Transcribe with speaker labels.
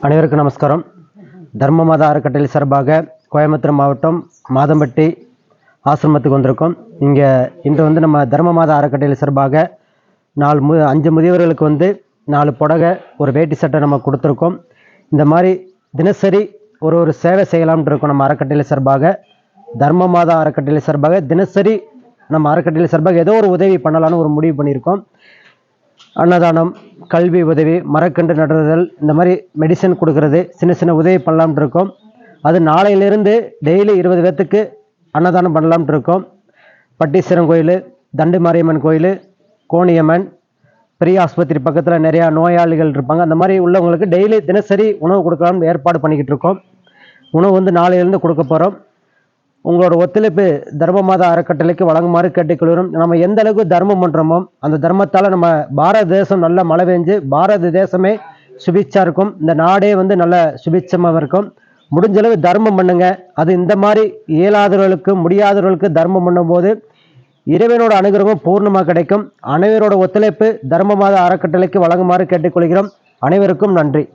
Speaker 1: அனைவருக்கும் நமஸ்காரம். தர்ம மாதா அறக்கட்டளை சார்பாக கோயம்புத்தூர் மாவட்டம் மாதம்பட்டி ஆசிரமத்துக்கு வந்திருக்கோம். இங்கே இன்று நம்ம தர்ம மாதா அறக்கட்டளை சார்பாக 5 முதியவர்களுக்கு 4 புடவை ஒரு வேட்டி சட்டை நம்ம கொடுத்துருக்கோம். இந்த மாதிரி தினசரி ஒரு சேவை செய்யலாம்னு இருக்கோம். நம்ம அறக்கட்டளை சார்பாக தர்ம மாதா அறக்கட்டளை சார்பாக தினசரி நம்ம அறக்கட்டளை சார்பாக ஏதோ ஒரு உதவி பண்ணலான்னு ஒரு முடிவு பண்ணியிருக்கோம். அன்னதானம், கல்வி உதவி, மரக்கன்று நடுதல், இந்த மாதிரி மெடிசன் கொடுக்கறது, சின்ன உதவி பண்ணலாம்னு இருக்கோம். அது நாளையிலிருந்து டெய்லி 20 பேர்த்துக்கு அன்னதானம் பண்ணலாம்னு இருக்கோம். பட்டீஸ்வரம் கோயில், தண்டு மாரியம்மன் கோயில், கோணியம்மன், பெரிய ஆஸ்பத்திரி பக்கத்தில் நிறையா நோயாளிகள் இருப்பாங்க. அந்த மாதிரி உள்ளவங்களுக்கு டெய்லி தினசரி உணவு கொடுக்கலாம்னு ஏற்பாடு பண்ணிக்கிட்டு இருக்கோம். உணவு நாளையிலேருந்து கொடுக்க போகிறோம். உங்களோட ஒத்துழைப்பு தர்ம மாதா அறக்கட்டளைக்கு வழங்குமாறு கேட்டுக்கொள்கிறோம். நம்ம எந்த அளவுக்கு தர்மம் பண்ணுறோமோ அந்த தர்மத்தால் நம்ம பாரத தேசம் நல்லா மழை பெஞ்சு பாரத தேசமே சுபிட்சா இருக்கும். இந்த நாடே நல்ல சுபிட்சமாக இருக்கும். முடிஞ்சளவு தர்மம் பண்ணுங்க. அது இந்த மாதிரி இயலாதவர்களுக்கு முடியாதவர்களுக்கு தர்மம் பண்ணும்போது இறைவனோட அனுகிரகம் பூர்ணமாக கிடைக்கும். அனைவரோட ஒத்துழைப்பு தர்ம மாதா அறக்கட்டளைக்கு வழங்குமாறு கேட்டுக்கொள்கிறோம். அனைவருக்கும் நன்றி.